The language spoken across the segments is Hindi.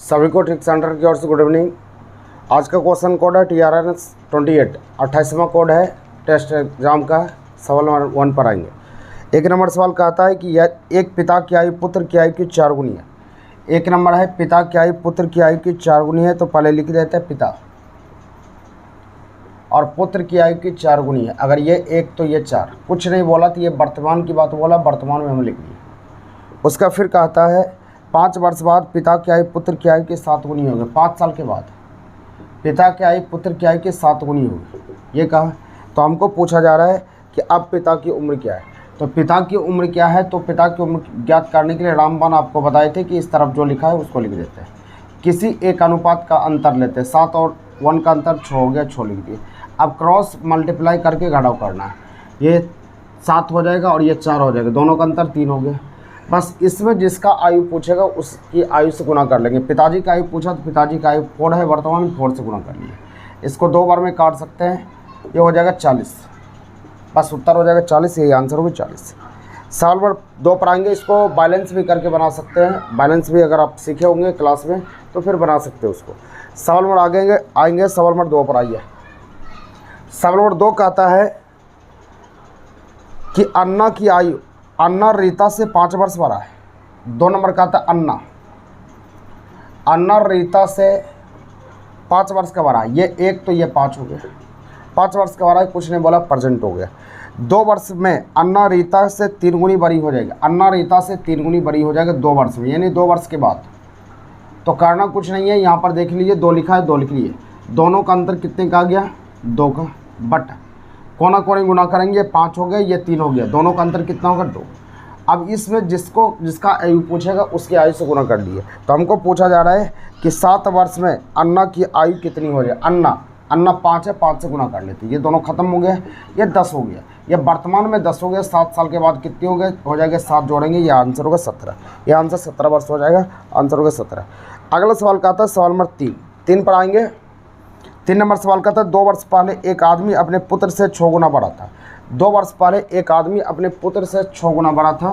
सभी को ट्रिक सेंटर की ओर से गुड इवनिंग। आज का क्वेश्चन कोड है TRNS 28, 28वां कोड है टेस्ट एग्जाम का। सवाल नंबर 1 पर आएंगे। एक नंबर सवाल कहता है कि यह एक पिता की आयु पुत्र की आयु की 4 गुनी है। एक नंबर है पिता की आयु पुत्र की आयु की 4 गुनी है, तो पहले लिख देते हैं पिता और पुत्र की आयु की 4 गुनी है। अगर ये 1 तो ये 4, कुछ नहीं बोला तो ये वर्तमान की बात बोला, वर्तमान में हम लिख दिए। उसका फिर कहता है 5 वर्ष बाद पिता की आयु पुत्र की आयु के 7 गुनी होगी। 5 साल के बाद पिता की आयु पुत्र की आयु के 7 गुनी होगी, ये कहा। तो हमको पूछा जा रहा है कि अब पिता की उम्र क्या है। तो पिता की उम्र क्या है, तो पिता की उम्र ज्ञात करने के लिए रामबाण आपको बताए थे कि इस तरफ जो लिखा है उसको लिख देते हैं। किसी एक अनुपात का अंतर लेते हैं, 7 और 1 का अंतर 6 हो गया, 6 लिख दिए। अब क्रॉस मल्टीप्लाई करके घटाव करना है। ये 7 हो जाएगा और ये 4 हो जाएगा, दोनों का अंतर 3 हो गया। बस इसमें जिसका आयु पूछेगा उसकी आयु से गुना कर लेंगे। पिताजी का आयु पूछा तो पिताजी का आयु 4 है, वर्तमान में 4 से गुना कर लिए। इसको 2 बार में काट सकते हैं, ये हो जाएगा 40। बस उत्तर हो जाएगा 40, यही आंसर होगा 40। सवाल नंबर 2 पर आएंगे। इसको बैलेंस भी करके बना सकते हैं। बैलेंस भी अगर आप सीखे होंगे क्लास में तो फिर बना सकते हैं उसको। सवाल नंबर आएंगे। सवाल नंबर 2 पर आइए। सवाल नंबर 2 कहता है कि अन्ना की आयु, अन्ना रीता से 5 वर्ष बड़ा है। 2 नंबर कहता है अन्ना रीता से 5 वर्ष का बड़ा है। ये 1 तो ये 5 हो गया, 5 वर्ष का बड़ा है, कुछ नहीं बोला, प्रेजेंट हो गया। 2 वर्ष में अन्ना रीता से 3 गुनी बड़ी हो जाएगी। अन्ना रीता से 3 गुनी बड़ी हो जाएगा 2 वर्ष में, यानी 2 वर्ष के बाद। तो करना कुछ नहीं है, यहाँ पर देख लीजिए 2 लिखा है, 2 लिख लिए। दोनों का अंतर कितने का आ गया, 2 का। बट कोना कोनी गुना करेंगे, 5 हो गया, ये 3 हो गया, दोनों का अंतर कितना होगा, 2। अब इसमें जिसका आयु पूछेगा उसकी आयु से गुना कर लिए। तो हमको पूछा जा रहा है कि 7 वर्ष में अन्ना की आयु कितनी हो जाए। अन्ना 5 है, 5 से गुना कर लेते, ये दोनों खत्म हो गए, ये 10 हो गया। ये वर्तमान में 10 हो गया। 7 साल के बाद कितने हो जाएगा, 7 जोड़ेंगे, ये आंसर होगा 17। ये आंसर 17 वर्ष हो जाएगा, आंसर होगा 17। अगला सवाल कहता है सवाल नंबर 3 पर आएंगे। 3 नंबर सवाल कहता है 2 वर्ष पहले एक आदमी अपने पुत्र से 6 गुना बड़ा था। 2 वर्ष पहले एक आदमी अपने पुत्र से 6 गुना बड़ा था।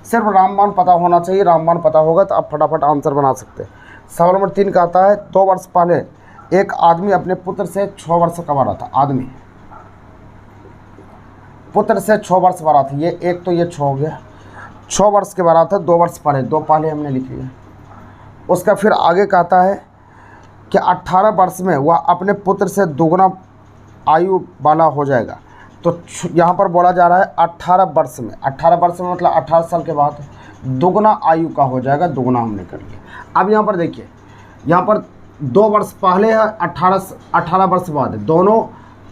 सिर्फ रामबाण पता होना चाहिए, रामबाण पता होगा तो आप फटाफट आंसर बना सकते हैं। सवाल नंबर 3 कहता है 2 वर्ष पहले एक आदमी अपने पुत्र से 6 वर्ष का बड़ा था। आदमी पुत्र से 6 वर्ष बड़ा था। ये 1 तो ये 6 हो गया, 6 वर्ष के बड़ा था 2 वर्ष पहले, 2 पहले हमने लिख लिया। उसका फिर आगे कहता है कि 18 वर्ष में वह अपने पुत्र से दुगना आयु वाला हो जाएगा। तो यहाँ पर बोला जा रहा है 18 वर्ष में, 18 वर्ष में मतलब 18 साल के बाद दुगना आयु का हो जाएगा, दुगना हमने कर लिया। अब यहाँ पर देखिए, यहाँ पर 2 वर्ष पहले है, 18 वर्ष बाद है, दोनों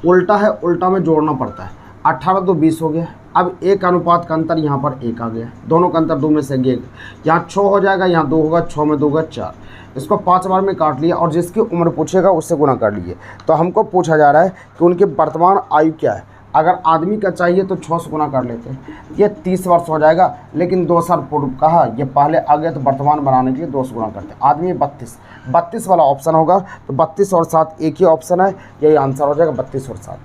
उल्टा है, उल्टा में जोड़ना पड़ता है। 18 तो 20 हो गया। अब 1 अनुपात का अंतर यहाँ पर 1 आ गया, दोनों का अंतर 2 में से 1, यहाँ 6 हो जाएगा, यहाँ 2 होगा, 6 में 2 होगा 4। इसको 5 बार में काट लिया और जिसकी उम्र पूछेगा उससे गुना कर लिए। तो हमको पूछा जा रहा है कि उनकी वर्तमान आयु क्या है। अगर आदमी का चाहिए तो 6 से गुना कर लेते हैं, ये 30 वर्ष हो जाएगा। लेकिन 2 साल पूर्व कहा, ये पहले आ गया तो वर्तमान बनाने के लिए 2 से गुना करते हैं। आदमी 32 वाला ऑप्शन होगा, तो 32 और 7 एक ही ऑप्शन है, यही आंसर हो जाएगा 32 और 7।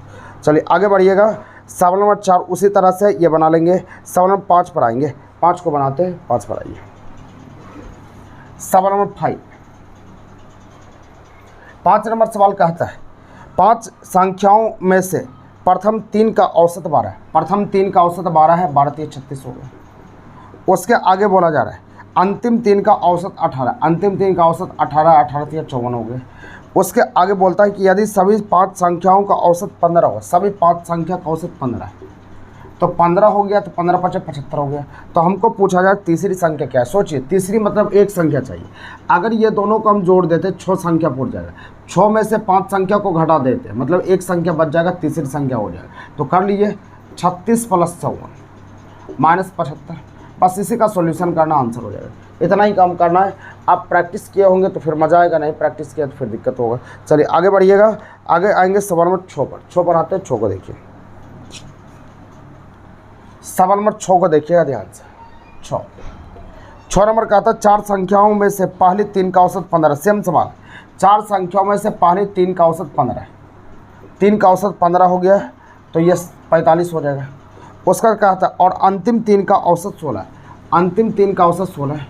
चलिए आगे बढ़िएगा। सवाल नंबर 4 उसी तरह से ये बना लेंगे। सवाल नंबर 5 पर आएंगे। 5 को बनाते हैं, 5 पर आइए। सवाल नंबर 5 नंबर सवाल कहता है 5 संख्याओं में से प्रथम 3 का औसत 12 है। प्रथम 3 का औसत 12 है, 12 3 36 हो गया। उसके आगे बोला जा रहा है अंतिम 3 का औसत 18, अंतिम 3 का औसत 18, 18 3 54 हो गए। उसके आगे बोलता है कि यदि सभी 5 संख्याओं का औसत 15 हो, सभी 5 संख्या का औसत 15 है, तो 15 हो गया, तो 15 5 75 हो गया। तो हमको पूछा जाए तीसरी संख्या क्या है। सोचिए, तीसरी मतलब एक संख्या चाहिए। अगर ये दोनों को हम जोड़ देते 6 संख्या पूछ जाएगा, 6 में से 5 संख्या को घटा देते मतलब एक संख्या बच जाएगा, तीसरी संख्या हो जाएगा। तो कर लीजिए 36 + 54 - 75। बस इसी का सॉल्यूशन करना, आंसर हो जाएगा। इतना ही काम करना है। आप प्रैक्टिस किए होंगे तो फिर मज़ा आएगा, नहीं प्रैक्टिस किया तो फिर दिक्कत होगा। चलिए आगे बढ़िएगा। आगे आएंगे सवाल नंबर 6 पर। 6 पर आते हैं, 6 को देखिए। सवाल नंबर 6 को देखिएगा ध्यान से। 6 नंबर कहता है 4 संख्याओं में से पहली 3 का औसत 15। सेम सवाल, 4 संख्याओं में से पहली 3 का औसत 15 है। 3 का औसत 15 हो गया, तो ये 45 हो जाएगा। उसका कहता है और अंतिम 3 का औसत 16 है। अंतिम 3 का औसत 16 है,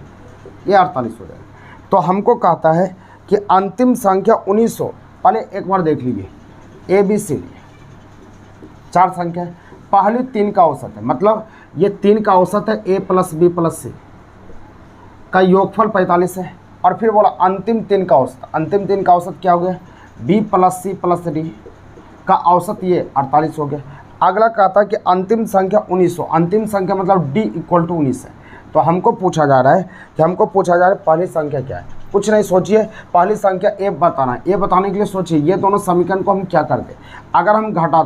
ये 48 हो जाएगा। तो हमको कहता है कि अंतिम संख्या 1900, पहले एक बार देख लीजिए ए बी सी डी 4 संख्या है, पहली 3 का औसत है, मतलब ये 3 का औसत है ए प्लस बी प्लस सी का योगफल 45 है। और फिर बोला अंतिम 3 का औसत, अंतिम 3 का औसत क्या हो गया B plus C plus D का औसत ये 48 हो गया। अगला कहता है कि अंतिम संख्या 1900, अंतिम संख्या मतलब डी इक्वल टू 19 है। तो हमको पूछा जा रहा है पहली संख्या क्या है, कुछ नहीं सोचिए, पहली संख्या ए बताना है। ए बताने के लिए सोचिए ये दोनों समीकरण को हम क्या करते, अगर हम घटा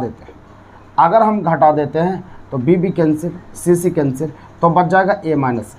देते हैं तो बी कैंसिल, सी कैंसिल, तो बच जाएगा ए माइनस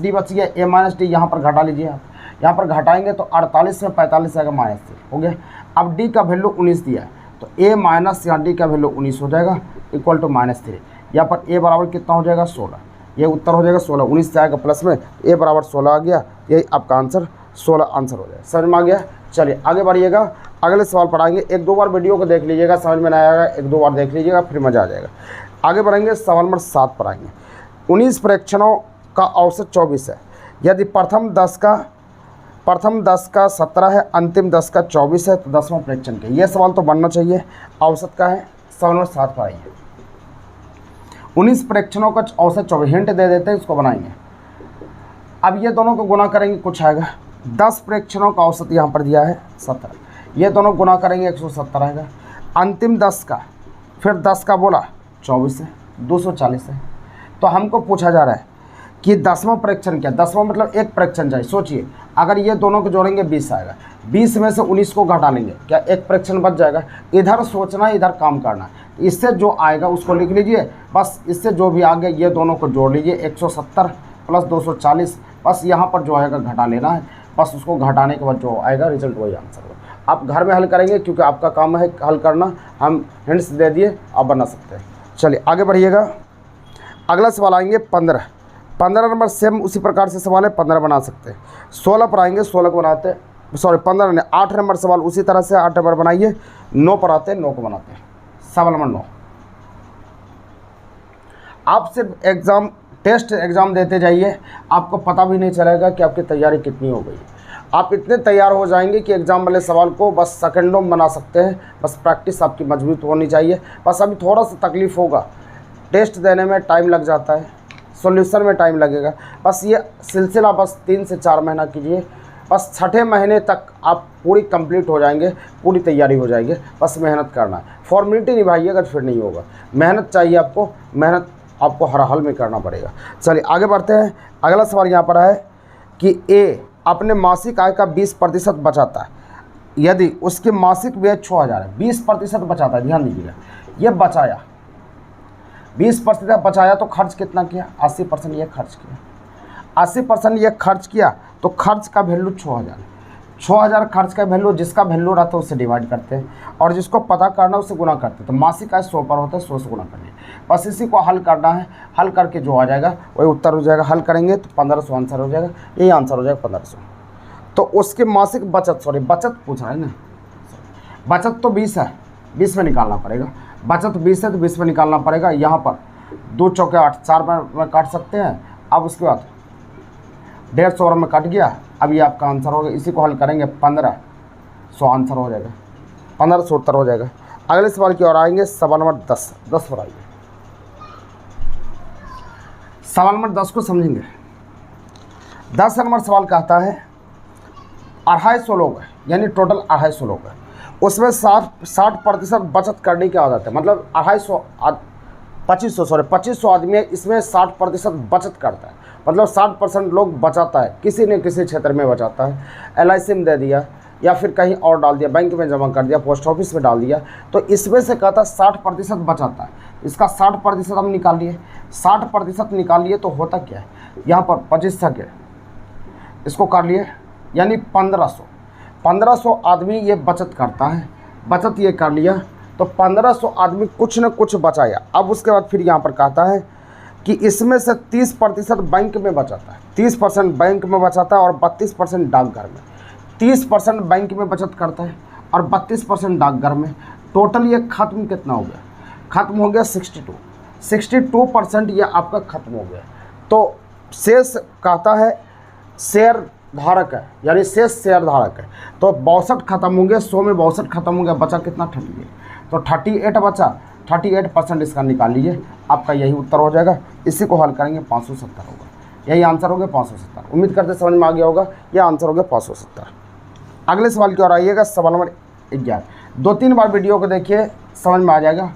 डी बच गया। ए माइनस डी यहाँ पर घटा लीजिए आप, यहाँ पर घटाएंगे तो 48 में 45 आएगा माइनस 3 हो गया। अब डी का वैल्यू 19 दिया है तो ए माइनस यहाँ डी का वैल्यू 19 हो जाएगा इक्वल टू -3। यहाँ पर ए बराबर कितना हो जाएगा 16, ये उत्तर हो जाएगा 16, 19 से आएगा प्लस में ए बराबर 16 आ गया, यही आपका आंसर 16 आंसर हो जाएगा। समझ में आ गया। चलिए आगे बढ़िएगा, अगले सवाल पढ़ाएंगे। 1-2 बार वीडियो को देख लीजिएगा, समझ में नहीं आएगा 1-2 बार देख लीजिएगा फिर मज़ा आ जाएगा। आगे बढ़ेंगे, सवाल नंबर 7 पढ़ाएंगे। 19 प्रेक्षणों का औसत 24 है, यदि प्रथम 10 का 17 है, अंतिम 10 का 24 है तो 10वां प्रेक्षण क्या? ये सवाल तो बनना चाहिए, औसत का है। सवाल नंबर 7 पर आइए। 19 प्रेक्षणों का औसत 24, हिंट दे देते हैं, इसको बनाएंगे। अब ये दोनों को गुना करेंगे कुछ आएगा, 10 प्रेक्षणों का औसत यहाँ पर दिया है 17, ये दोनों गुना करेंगे 170 आएगा। अंतिम 10 का, फिर 10 का बोला 24 है, 240 है। तो हमको पूछा जा रहा है कि 10वां प्रेक्षण क्या? 10वां मतलब एक प्रेक्षण चाहिए। सोचिए अगर ये दोनों को जोड़ेंगे 20 आएगा, 20 में से 19 को घटा लेंगे, क्या एक प्रेक्षण बच जाएगा? इधर सोचना इधर काम करना, इससे जो आएगा उसको लिख लीजिए, बस इससे जो भी आ गया ये दोनों को जोड़ लीजिए, 170 प्लस 240, बस यहाँ पर जो आएगा घटा लेना है, बस उसको घटाने के बाद जो आएगा रिजल्ट वही आंसर होगा। आप घर में हल करेंगे क्योंकि आपका काम है हल करना, हम हिंट्स दे दिए आप बना सकते हैं। चलिए आगे बढ़िएगा, अगला सवाल आएंगे 15 नंबर सेम उसी प्रकार से सवाल है, 15 बना सकते हैं। 16 पर आएंगे, 16 को बनाते हैं, सॉरी 15 ने 8 नंबर सवाल उसी तरह से 8 नंबर बनाइए। 9 पर आते हैं, 9 को बनाते हैं। सवाल नंबर 9, आप सिर्फ टेस्ट एग्ज़ाम देते जाइए, आपको पता भी नहीं चलेगा कि आपकी तैयारी कितनी हो गई। आप इतने तैयार हो जाएंगे कि एग्ज़ाम वाले सवाल को बस सेकंडों में बना सकते हैं। बस प्रैक्टिस आपकी मजबूत होनी चाहिए। बस अभी थोड़ा सा तकलीफ़ होगा, टेस्ट देने में टाइम लग जाता है, सॉल्यूशन में टाइम लगेगा। बस ये सिलसिला बस 3 से 4 महीना कीजिए, बस 6ठे महीने तक आप पूरी कंप्लीट हो जाएंगे, पूरी तैयारी हो जाएगी। बस मेहनत करना है, फॉर्मेलिटी निभाइएगा फिर नहीं होगा। मेहनत चाहिए आपको, मेहनत आपको हर हाल में करना पड़ेगा। चलिए आगे बढ़ते हैं। अगला सवाल यहाँ पर है कि ए अपने मासिक आय का 20% बचाता है, यदि उसकी मासिक व्यय 6000 है। 20% बचाता है, ध्यान दीजिएगा, ये बचाया 20% बचाया तो खर्च कितना किया? 80% ये खर्च किया, 80% ये खर्च किया तो खर्च का वैल्यू 6000 है। 6000 खर्च का वैल्यू, जिसका वैल्यू रहता है उससे डिवाइड करते हैं और जिसको पता करना है उससे गुना करते हैं। तो मासिक आय 100 पर होता है, 100 से गुना करिए। बस इसी को हल करना है, हल करके जो आ जाएगा वही उत्तर हो जाएगा। हल करेंगे तो 1500 आंसर हो जाएगा, यही आंसर हो जाएगा 1500। तो उसके मासिक बचत, बचत पूछ रहा है ना, बचत तो 20 है, 20 में निकालना पड़ेगा। बचत 20 है तो 20 में निकालना पड़ेगा। यहाँ पर 2 चौके 8, 4 में काट सकते हैं। अब उसके बाद 150 और में कट गया, अब ये आपका आंसर होगा। इसी को हल करेंगे 1500 आंसर हो जाएगा, 1500 उत्तर हो जाएगा। अगले सवाल की ओर आएंगे, सवाल नंबर 10 पर आइए। सवाल नंबर 10 को समझेंगे। 10 नंबर सवाल कहता है 250 लोग हैं, यानी टोटल 250 लोग हैं, उसमें 60% बचत करने की आदत है। मतलब 2500 आदमी है, इसमें 60% बचत करता है, मतलब 60% लोग बचाता है, किसी न किसी क्षेत्र में बचाता है। LIC में दे दिया या फिर कहीं और डाल दिया, बैंक में जमा कर दिया, पोस्ट ऑफिस में डाल दिया। तो इसमें से कहता है 60% बचाता है। इसका 60% हम निकाल लिए, 60% निकाल लिए तो होता क्या है, यहाँ पर 25 था, इसको कर लिए, यानी 1500 आदमी ये बचत करता है। बचत ये कर लिया तो 1500 आदमी कुछ न कुछ बचाया। अब उसके बाद फिर यहाँ पर कहता है कि इसमें से 30% बैंक में बचाता है, 30% बैंक में बचाता है और 32% डाकघर में। 30% बैंक में बचत करता है और 32% डाकघर में। टोटल ये खत्म कितना हो गया? खत्म हो गया 62% ये आपका खत्म हो गया। तो शेष कहता है शेयर धारक है, यानी शेष शेयर धारक है। तो 62 खत्म होंगे, 100 में 62 खत्म होंगे, बचा कितना 38। तो 38 बचा, 38% इसका निकाल लीजिए, आपका यही उत्तर हो जाएगा। इसी को हल करेंगे 570 होगा, यही आंसर हो गया 570। उम्मीद करते समझ में आ गया होगा, यह आंसर हो गया 570। अगले सवाल की ओर आइएगा, सवाल नंबर 11। 2-3 बार वीडियो को देखिए, समझ में आ जाएगा,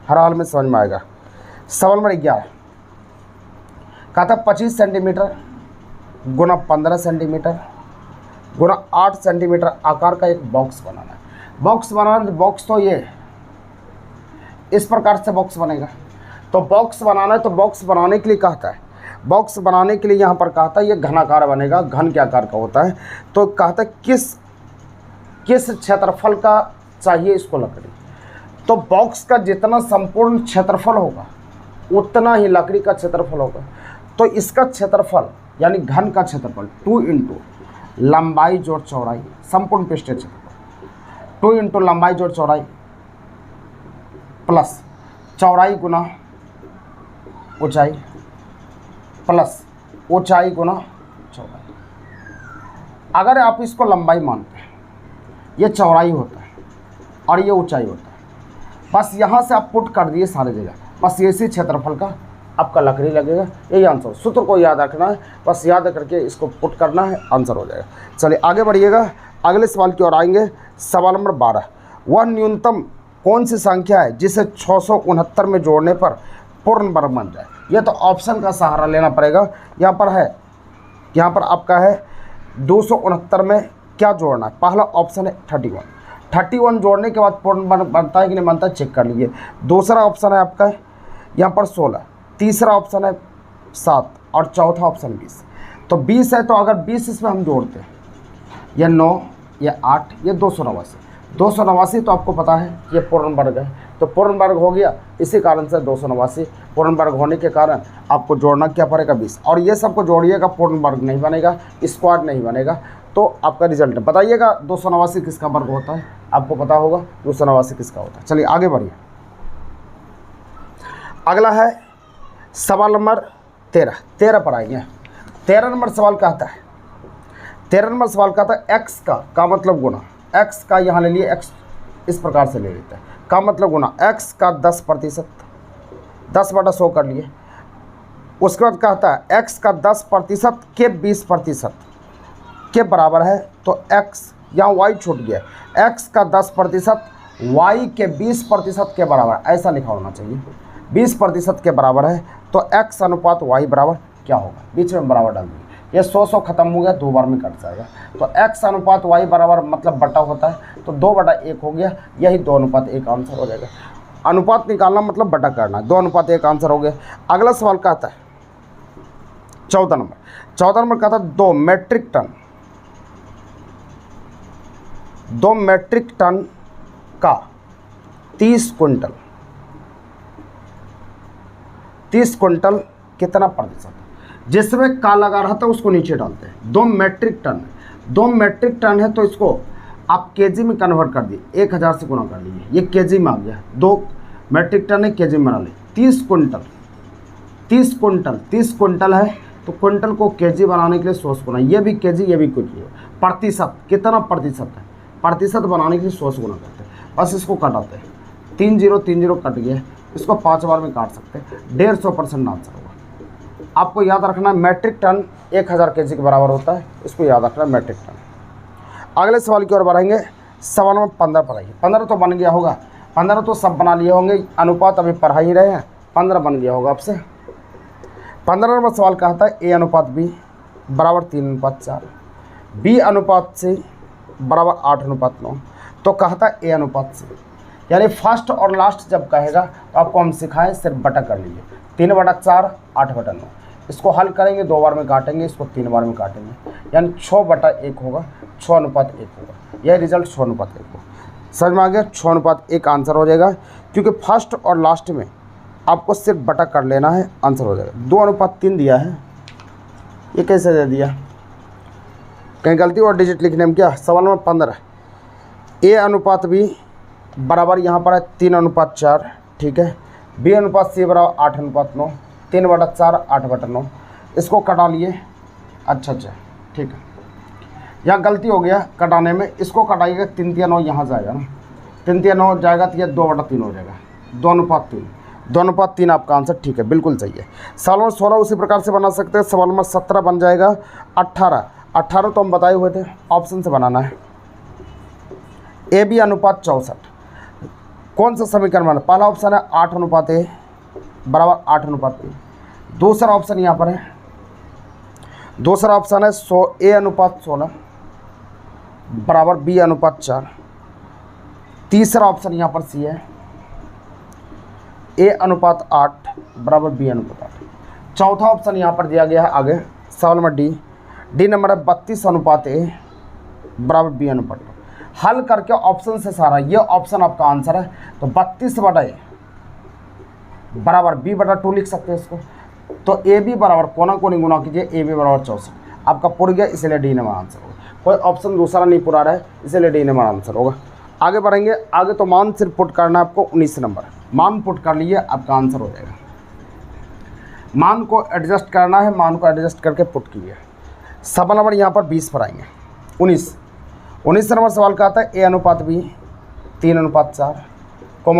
हर हाल में समझ में आएगा। सवाल नंबर 11 कहा था 25 सेंटीमीटर गुना 15 सेंटीमीटर गुना 8 सेंटीमीटर आकार का एक बॉक्स बनाना है। बॉक्स बनाना, बॉक्स तो ये इस प्रकार से बॉक्स बनेगा। तो बॉक्स बनाना है, तो बॉक्स बनाने के लिए कहता है, बॉक्स बनाने के लिए यहाँ पर कहता है ये घनाकार बनेगा, घन के आकार का होता है। तो कहता है किस क्षेत्रफल का चाहिए इसको लकड़ी। तो बॉक्स का जितना संपूर्ण क्षेत्रफल होगा उतना ही लकड़ी का क्षेत्रफल होगा। तो इसका क्षेत्रफल यानी घन का क्षेत्रफल 2 इंटू लंबाई जोड़ चौड़ाई, संपूर्ण पृष्ठीय क्षेत्रफल 2 इंटू लंबाई जोड़ चौड़ाई प्लस चौड़ाई गुना ऊंचाई प्लस ऊंचाई गुना चौड़ाई। अगर आप इसको लंबाई मानते हैं, ये चौड़ाई होता है और ये ऊंचाई होता है, बस यहाँ से आप पुट कर दिए सारी जगह, बस इसी क्षेत्रफल का आपका लकड़ी लगेगा, यही आंसर। सूत्र को याद रखना है, बस याद करके इसको पुट करना है, आंसर हो जाएगा। चलिए आगे बढ़िएगा, अगले सवाल की ओर आएंगे। सवाल नंबर 12, वह न्यूनतम कौन सी संख्या है जिसे 669 में जोड़ने पर पूर्ण वर्ग बन जाए। यह तो ऑप्शन का सहारा लेना पड़ेगा। यहाँ पर है, यहाँ पर आपका है 269 में क्या जोड़ना है। पहला ऑप्शन है 31 जोड़ने के बाद पूर्ण वर्ग बनता है कि नहीं बनता, चेक कर लीजिए। दूसरा ऑप्शन है आपका यहाँ पर 16, तीसरा ऑप्शन है 7 और चौथा ऑप्शन 20। तो 20 है, तो अगर 20 इसमें हम जोड़ते हैं, यह 9, यह 8, यह 289 तो आपको पता है ये पूर्ण वर्ग है। तो पूर्ण वर्ग हो गया, इसी कारण से 289 पूर्ण वर्ग होने के कारण आपको जोड़ना क्या पड़ेगा 20। और ये सबको जोड़िएगा, पूर्ण वर्ग नहीं बनेगा, स्क्वायर नहीं बनेगा, तो आपका रिजल्ट बताइएगा 289 किसका वर्ग होता है, आपको पता होगा 289 किसका होता है। चलिए आगे बढ़िए, अगला है सवाल नंबर 13 पर आएंगे। 13 नंबर सवाल कहता है, 13 नंबर सवाल कहता है एक्स का मतलब गुना, एक्स का यहाँ ले लिए, एक्स इस प्रकार से ले लेते हैं, का मतलब गुना एक्स का 10%, 10/100 कर लिए। उसके बाद कहता है एक्स का 10% के 20% के बराबर है। तो एक्स यहाँ वाई छूट गया, एक्स का 10% वाई के 20% के बराबर, ऐसा लिखा होना चाहिए, 20% के बराबर है। तो एक्स अनुपात वाई बराबर क्या होगा, बीच में बराबर डाल देंगे, ये 100 खत्म हो गया, 2 बार में कट जाएगा। तो एक्स अनुपात वाई बराबर मतलब बटा होता है, तो 2/1 हो गया, यही 2:1 आंसर हो जाएगा। अनुपात निकालना मतलब बटा करना, 2:1 आंसर हो गया। अगला सवाल कहता है 14 नंबर कहता है 2 मेट्रिक टन का 30 क्विंटल कितना प्रतिशत, जिसमें का लगा रहा था उसको नीचे डालते हैं। 2 मेट्रिक टन है, तो इसको आप केजी में कन्वर्ट कर दिए, 1000 से गुना कर लीजिए, ये केजी में आ गया। 2 मेट्रिक टन है, केजी में बना ली। 30 क्विंटल है, तो क्विंटल को केजी बनाने के लिए 100 गुना, ये भी केजी, ये भी केजी है। प्रतिशत कितना प्रतिशत है, प्रतिशत बनाने के लिए 100 गुना करते हैं, बस इसको कटाते हैं, 3 0 कट गया, इसको 5 बार में काट सकते हैं, 150% आंसर होगा। आपको याद रखना है मेट्रिक टन 1000 केजी के बराबर होता है, इसको याद रखना मेट्रिक टन। अगले सवाल की ओर बढ़ेंगे, सवाल नंबर 15 पर आइए। 15 तो बन गया होगा, 15 तो सब बना लिए होंगे, अनुपात अभी पढ़ा ही रहे हैं, 15 बन गया होगा आपसे। 15 नंबर सवाल कहता है ए अनुपात बी बराबर 3:4, बी अनुपात सी बराबर 8:9। तो कहता है ए अनुपात सी, यानी फर्स्ट और लास्ट जब कहेगा तो आपको हम सिखाएं सिर्फ बटा कर लीजिए, 3/4 8/9। इसको हल करेंगे, 2 बार में काटेंगे, इसको 3 बार में काटेंगे, यानी 6/1 होगा, 6:1 होगा, यह रिजल्ट 6:1 होगा। समझ में आ गया, 6:1 आंसर हो जाएगा, क्योंकि फर्स्ट और लास्ट में आपको सिर्फ बटा कर लेना है, आंसर हो जाएगा। 2:3 दिया है, ये कैसे दे दिया, कहीं गलती और डिजिट लिखने में क्या। सवाल नंबर 15, ए अनुपात बी बराबर यहाँ पर है 3:4, ठीक है। बी अनुपात सी बराबर 8:9, 3/4 8/9, इसको कटा लिए। अच्छा ठीक है, यहाँ गलती हो गया कटाने में, इसको कटाइएगा 3/9 यहाँ जाएगा ना, 3/9 जाएगा तो ये 2/3 हो जाएगा, 2:3, 2:3 आपका आंसर ठीक है, बिल्कुल सही है। सवाल नंबर 16 उसी प्रकार से बना सकते हैं। सवाल नंबर 17 बन जाएगा 18 तो हम बताए हुए थे, ऑप्शन से बनाना है। AB अनुपात 64 कौन सा समीकरण बना? पहला ऑप्शन है 8:A बराबर 8:B। दूसरा ऑप्शन यहाँ पर है, दूसरा ऑप्शन है A अनुपात 16 बराबर B अनुपात 4। तीसरा ऑप्शन यहाँ पर C है, A अनुपात 8 बराबर B अनुपात 8। चौथा ऑप्शन यहाँ पर दिया गया है आगे, सवाल नंबर डी नंबर है 32:A बराबर B अनुपात 2। हल करके ऑप्शन से सारा ये ऑप्शन आपका आंसर है, तो 32/A बराबर B/2 लिख सकते हैं इसको। तो AB बराबर कोना कोनी गुना कीजिए, AB बराबर 64 आपका पुर गया, इसलिए डी नंबर आंसर होगा। कोई ऑप्शन दूसरा नहीं पुरा रहा है, इसलिए डी नंबर आंसर होगा। आगे बढ़ेंगे, आगे तो मान सिर्फ पुट करना है आपको 19 नंबर, मान पुट कर लिए आपका आंसर हो जाएगा। मान को एडजस्ट करना है, मान को एडजस्ट करके पुट कीजिए। सवाल नंबर यहाँ पर 20 पर आएंगे। 19 नंबर सवाल का आता है A अनुपात B 3:4,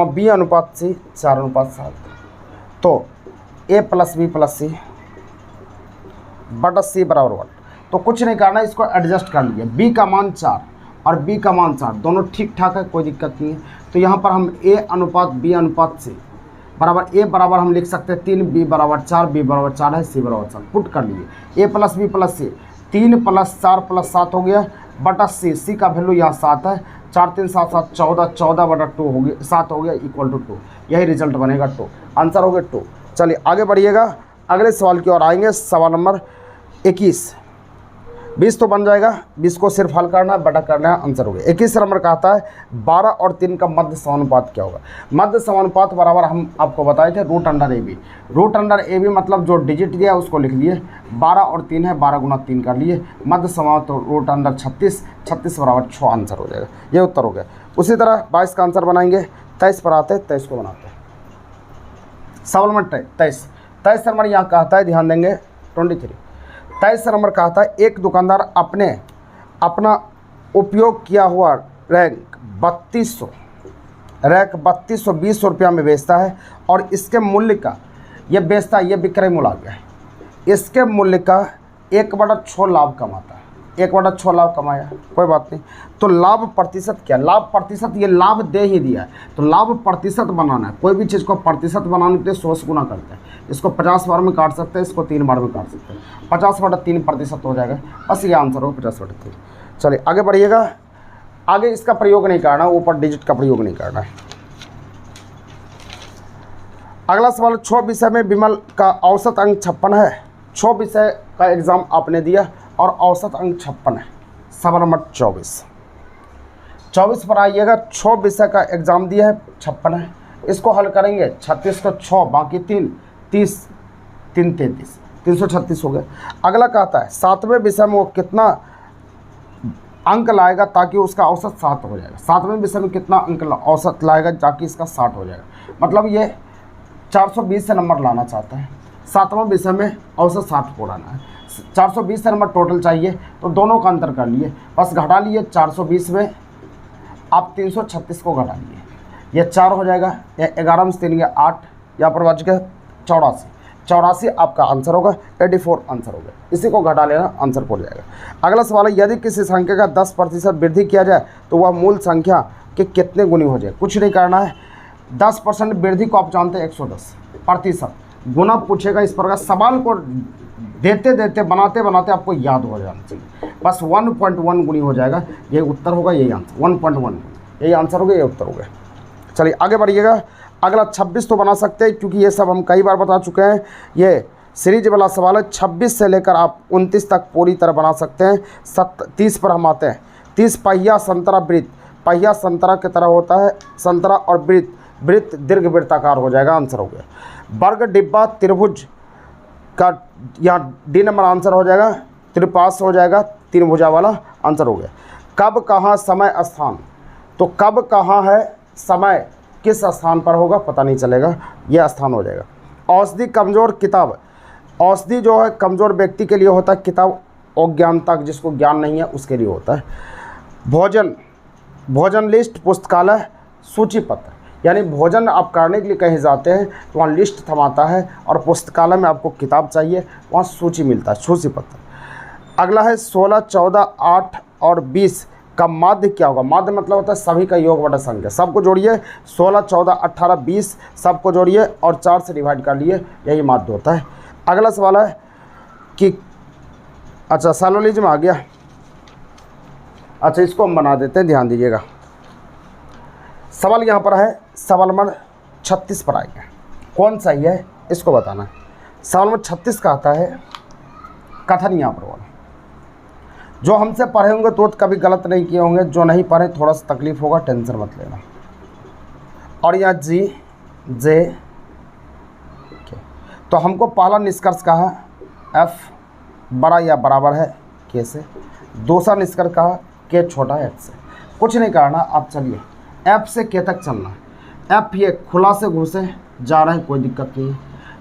B अनुपात C 4:7। तो A + B + C बटा C बराबर 1। तो कुछ नहीं करना, इसको एडजस्ट कर लिए। B का मान 4 और B का मान 4 दोनों ठीक ठाक है, कोई दिक्कत नहीं है। तो यहाँ पर हम A अनुपात B अनुपात C बराबर A बराबर हम लिख सकते हैं 3, B बराबर 4, B बराबर 4 है, C बराबर 4 पुट कर लिए। A + B + C 3 + 4 + 7 हो गया बटा C का वैल्यू यहाँ 7 है, 4 3 7 7 14, 14/2 हो गया, 7 हो गया इक्वल टू 2, यही रिजल्ट बनेगा 2, आंसर हो गया 2। चलिए आगे बढ़िएगा, अगले सवाल की ओर आएंगे। सवाल नंबर 21। 20 तो बन जाएगा, 20 को सिर्फ हल करना है, बटा करना है, आंसर हो गया। 21 नंबर कहता है 12 और 3 का मध्य समानुपात क्या होगा? मध्य समानुपात बराबर हम आपको बताए थे √AB। √AB मतलब जो डिजिट दिया है उसको लिख लिए, 12 और 3 है, 12 × 3 कर लिए, मध्य समानुपात √36, 36 बराबर 6 आंसर हो जाएगा, ये उत्तर हो गया। उसी तरह 22 का आंसर बनाएंगे। 23 पर आते हैं, 23 को बनाते हैं। सवाल नंबर 23 नंबर यहाँ कहता है, ध्यान देंगे 23 नंबर कहता है एक दुकानदार अपना उपयोग किया हुआ रैक 3220 रुपया में बेचता है और इसके मूल्य का ये बेचता है, ये विक्रय मूल्य आ गया है, इसके मूल्य का 1/6 लाभ कमाता है, 1/6 लाभ कमाया, कोई बात नहीं। तो लाभ प्रतिशत क्या? लाभ प्रतिशत ये लाभ दे ही दिया है, तो लाभ प्रतिशत बनाना है। कोई भी चीज़ को प्रतिशत बनाने के लिए 100 से गुना करते हैं, इसको 50 बार में काट सकते हैं, इसको 3 बार में काट सकते हैं, 50/3% हो जाएगा, बस ये आंसर हो 50/3। चलिए आगे बढ़िएगा, आगे इसका प्रयोग नहीं करना, ऊपर डिजिट का प्रयोग नहीं करना है। अगला सवाल, 6 विषय में विमल का औसत अंक 56 है। 6 विषय का एग्जाम आपने दिया और औसत अंक 56 है। सवाल नंबर 24 पर आइएगा। 6 विषय का एग्जाम दिया है, 56 है, इसको हल करेंगे। 36 को 6 बाकी 3, 30 3 33, 336 हो गया। अगला कहता है 7वें विषय में वो कितना अंक लाएगा ताकि उसका औसत 7 हो जाएगा। 7वें विषय में कितना अंक औसत लाएगा ताकि इसका 60 हो जाएगा, मतलब ये 420 से नंबर लाना चाहता है। 7वें विषय में औसत 60 को लाना है, 420 से नंबर टोटल चाहिए, तो दोनों का अंतर कर लिए, बस घटा लिए। 420 में आप 336 को घटा लिए, ये 4 हो जाएगा, या 11 में 3 गया 8, यहाँ पर बच गया 84 आपका आंसर होगा, 84 आंसर होगा। इसी को घटा लेना, आंसर पड़ जाएगा। अगला सवाल है, यदि किसी संख्या का 10% वृद्धि किया जाए तो वह मूल संख्या के कितने गुनी हो जाए? कुछ नहीं करना है, 10% वृद्धि को आप जानते हैं 110%, गुना पूछेगा इस प्रकार। सवाल को देते बनाते आपको याद हो जाना चाहिए, बस 1.1 गुनी हो जाएगा, ये उत्तर होगा, यही आंसर 1.1 यही आंसर होगा, ये उत्तर होगा। चलिए आगे बढ़िएगा। अगला 26 तो बना सकते हैं क्योंकि ये सब हम कई बार बता चुके हैं, ये सीरीज वाला सवाल है। 26 से लेकर आप 29 तक पूरी तरह बना सकते हैं। 30 पर हम आते हैं। 30 पहिया संतरा वृत्त, पहिया संतरा की तरह होता है, संतरा और वृत्त दीर्घ वृत्ताकार हो जाएगा, आंसर हो गया। वर्ग डिब्बा त्रिभुज का यहाँ डी नंबर आंसर हो जाएगा, त्रिपास हो जाएगा, 3 भुजा वाला, आंसर हो गया। कब कहाँ समय स्थान, तो कब कहाँ है समय किस स्थान पर होगा पता नहीं चलेगा, यह स्थान हो जाएगा। औषधि कमज़ोर किताब, औषधि जो है कमज़ोर व्यक्ति के लिए होता है, किताब अज्ञानता, जिसको ज्ञान नहीं है उसके लिए होता है। भोजन, भोजन लिस्ट, पुस्तकालय, सूची पत्र, यानी भोजन आप करने के लिए कहीं जाते हैं तो वहाँ लिस्ट थमाता है, और पुस्तकालय में आपको किताब चाहिए वहाँ सूची मिलता है, सूची पत्र। अगला है 16, 14, 8 और 20 का माध्य क्या होगा? माध्य मतलब होता है सभी का योग बटा संख्या। सबको जोड़िए, 16, 14, 18, 20 सबको जोड़िए और 4 से डिवाइड कर लिए, यही माध्य होता है। अगला सवाल है कि अच्छा सैलोलिज्म आ गया। अच्छा इसको हम बना देते हैं, ध्यान दीजिएगा। सवाल यहाँ पर है, सवाल नंबर 36 पर आएगा। कौन सा ही है इसको बताना है। सवाल नंबर 36 का आता है कथन। यहाँ पर वाला जो हमसे पढ़े होंगे तो कभी गलत नहीं किए होंगे, जो नहीं पढ़े थोड़ा सा तकलीफ होगा, टेंशन मत लेना। और यहाँ जी जे के, तो हमको पहला निष्कर्ष कहा एफ बड़ा या बराबर है के से, दूसरा निष्कर्ष कहा के छोटा है एफ से। कुछ नहीं करना, आप चलिए एफ से के तक चलना है। एफ ये खुला से घुसे जा रहे हैं, कोई दिक्कत नहीं है।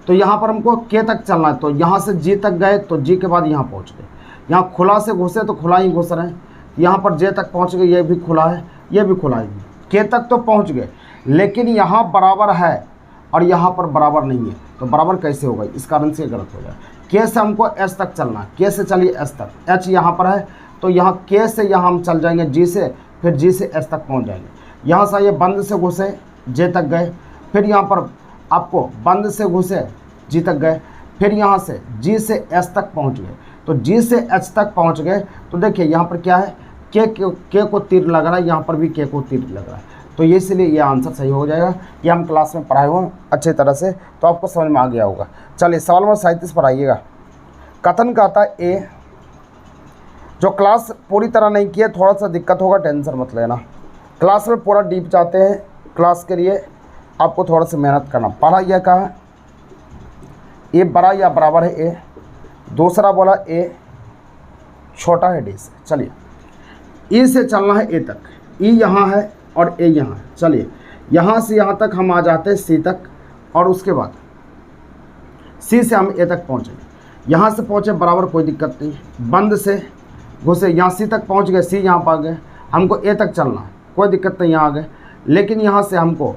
तो यहाँ पर हमको के तक चलना है, तो यहाँ से जी तक गए तो जी के बाद यहाँ पहुँच गए। यहाँ खुला से घुसे तो खुला ही घुस रहे हैं, यहाँ पर जे तक पहुँच गए, ये भी खुला है, ये भी खुला है। के तक तो पहुँच गए, लेकिन यहाँ बराबर है और यहाँ पर बराबर नहीं है, तो बराबर कैसे होगा? इस कारण से गलत हो जाए। के से हमको एच तक चलना है, के से चलिए एच तक, एच यहाँ पर है तो यहाँ के से यहाँ हम चल जाएंगे जी से, फिर जी से एच तक पहुँच जाएंगे। यहाँ से ये बंद से घुसे जे तक गए, फिर यहाँ पर आपको बंद से घुसे जी तक गए, फिर यहाँ से जी से एच तक पहुँच गए। तो जी से एच तक पहुँच गए तो देखिए यहाँ पर क्या है, के को तीर लग रहा है, यहाँ पर भी के को तीर लग रहा है, तो ये इसलिए ये आंसर सही हो जाएगा। ये हम क्लास में पढ़ाए हुए अच्छे तरह से, तो आपको समझ में आ गया होगा। चलिए सवाल नंबर 37 पर आइएगा। कथन का आता है ए, जो क्लास पूरी तरह नहीं किया थोड़ा सा दिक्कत होगा, टेंशन मत लेना। क्लास में पूरा डीप जाते हैं, क्लास के लिए आपको थोड़ा सा मेहनत करना। पढ़ा यह कहा ए बड़ा या बराबर है ए, दूसरा बोला ए छोटा है डी से। चलिए ई से चलना है ए तक, ई यहाँ है और ए यहाँ है। चलिए यहाँ से यहाँ तक हम आ जाते हैं सी तक, और उसके बाद सी से हम ए तक पहुँचेंगे। यहाँ से पहुँचे बराबर, कोई दिक्कत नहीं। बंद से घुसे यहाँ सी तक पहुँच गए, सी यहाँ पर आ गए, हमको ए तक चलना है, कोई दिक्कत नहीं, यहाँ आ गए। लेकिन यहाँ से हमको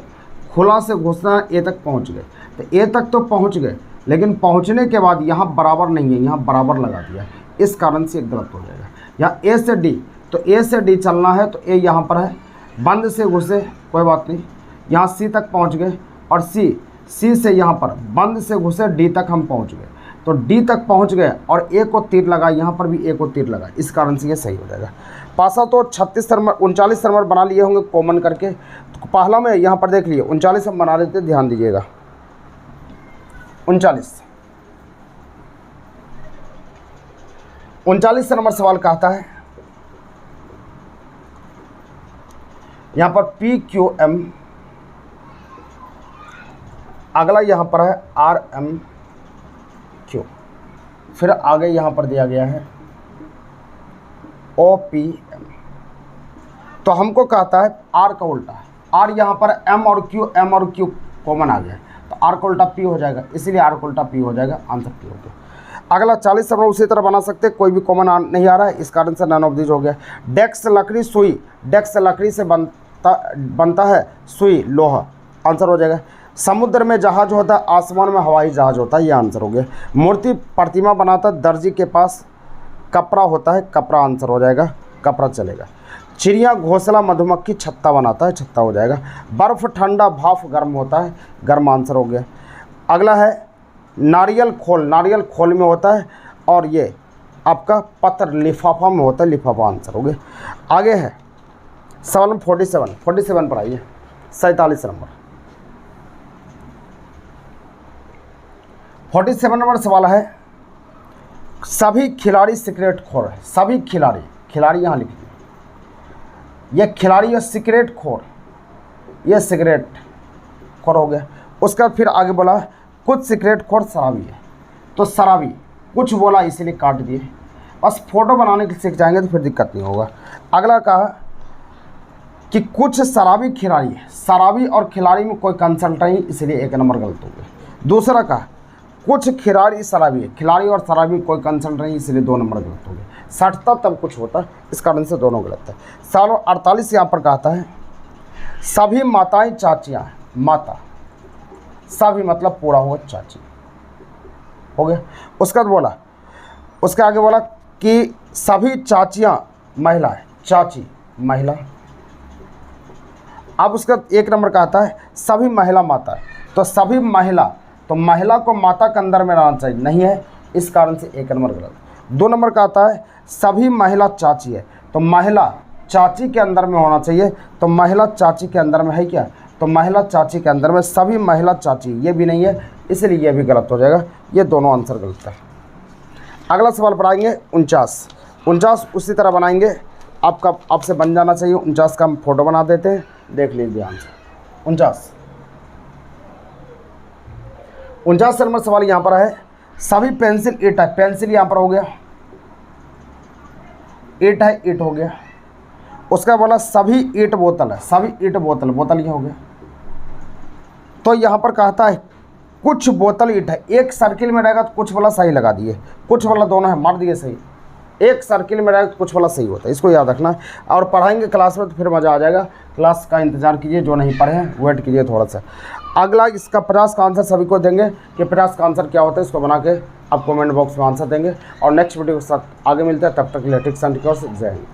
खुला से घुसना ए तक पहुँच गए, तो ए तक तो पहुँच गए, लेकिन पहुँचने के बाद यहाँ बराबर नहीं है, यहाँ बराबर लगा दिया, इस कारण से गलत हो जाएगा। यहाँ ए से डी, तो ए से डी चलना है तो ए यहाँ पर है, बंद से घुसे कोई बात नहीं, यहाँ सी तक पहुँच गए, और सी से यहाँ पर बंद से घुसे डी तक हम पहुँच गए, तो डी तक पहुँच गए और ए को तीर लगा, यहाँ पर भी ए को तीर लगा, इस कारण से ये सही हो जाएगा। पासा तो 36 नंबर 39 नंबर बना लिए होंगे कॉमन करके, तो पहला में यहाँ पर देख लिए 39 हम बना लेते, ध्यान दीजिएगा। 39 नंबर सवाल कहता है यहाँ पर पी क्यू एम, अगला यहाँ पर है आर एम क्यू, फिर आगे यहाँ पर दिया गया है ओ पी एम। तो हमको कहता है आर का उल्टा है, आर यहाँ पर एम और क्यू कॉमन आ गया, तो आर का उल्टा पी हो जाएगा, इसीलिए आर का उल्टा पी हो जाएगा, आंसर पी हो गया। अगला 40 नंबर उसी तरह बना सकते, कोई भी कॉमन नहीं आ रहा है, इस कारण से नन ऑफ दीज हो गया। डेस्क लकड़ी सुई, डेस्क लकड़ी से बनता है, सुई लोहा, आंसर हो जाएगा। समुद्र में जहाज होता है, आसमान में हवाई जहाज होता है, ये आंसर हो गया। मूर्ति प्रतिमा बनाता है, दर्जी के पास कपड़ा होता है, कपड़ा आंसर हो जाएगा, कपड़ा चलेगा। चिड़िया घोंसला, मधुमक्खी छत्ता बनाता है, छत्ता हो जाएगा। बर्फ़ ठंडा, भाप गर्म होता है, गर्म आंसर हो गया। अगला है नारियल खोल, नारियल खोल में होता है, और ये आपका पत्र लिफाफा में होता है, लिफाफा आंसर हो गया। आगे है सवाल नंबर 47 पर आइए, 47 नंबर। 47 नंबर सवाल है, सभी खिलाड़ी सिगरेट खोर है, सभी खिलाड़ी यहाँ लिखिए, यह खिलाड़ी है सिगरेट खोर, यह सिगरेट खोर हो गया। उसका फिर आगे बोला कुछ सिगरेट खोर शराबी है, तो शराबी कुछ बोला इसलिए काट दिए, बस फोटो बनाने के सीख जाएंगे तो फिर दिक्कत नहीं होगा। अगला कहा कि कुछ शराबी खिलाड़ी है, शराबी और खिलाड़ी में कोई कंसल्ट नहीं, इसलिए 1 नंबर गलत हो गया। दूसरा कहा कुछ खिलाड़ी शराबी है, खिलाड़ी और शराबी कोई कंसर्न नहीं, इसलिए 2 नंबर गलत हो गया। सटता तब कुछ होता है, इस कारण से दोनों गलत है। सवाल 48 यहाँ पर कहता है सभी माताएं चाचियाँ हैं, माता सभी मतलब पूरा हुआ चाची, हो गया। उसके बाद बोला, उसके आगे बोला कि सभी चाचियाँ महिला है, चाची महिला। अब उसका 1 नंबर का आता है सभी महिला माता है, तो सभी महिला, तो महिला को माता के अंदर में रहना चाहिए, नहीं है, इस कारण से 1 नंबर गलत। 2 नंबर का आता है सभी महिला चाची है, तो महिला चाची के अंदर में होना चाहिए, तो महिला चाची के अंदर में है क्या, तो महिला चाची के अंदर में सभी महिला चाची, ये भी नहीं है, इसलिए ये भी गलत हो जाएगा। ये दोनों आंसर गलत है। अगला सवाल पढ़ाएंगे 49 उसी तरह बनाएंगे, आपसे बन जाना चाहिए। 49 का हम फोटो बना देते हैं, देख लीजिए आंसर। 49 नंबर सवाल यहाँ पर है सभी पेंसिल ईट है, पेंसिल यहाँ पर हो गया, ईट है, ईट हो गया। उसका बोला सभी ईट बोतल है, सभी ईट बोतल, बोतल ये हो गया। तो यहाँ पर कहता है कुछ बोतल ईट है, एक सर्किल में रहेगा तो कुछ वाला सही लगा दिए, कुछ वाला दोनों है मार दिए सही, एक सर्किल में रहेगा तो कुछ वाला सही होता है, इसको याद रखना। और पढ़ाएंगे क्लास में तो फिर मज़ा आ जाएगा, क्लास का इंतज़ार कीजिए, जो नहीं पढ़े हैं वेट कीजिए थोड़ा सा। अगला इसका 50 का आंसर सभी को देंगे कि 50 का आंसर क्या होता है, इसको बना के आप कमेंट बॉक्स में आंसर देंगे। और नेक्स्ट वीडियो के साथ आगे मिलते हैं, तब तक के लिए टिक्स एंड ट्रिक्स, जय हिंद।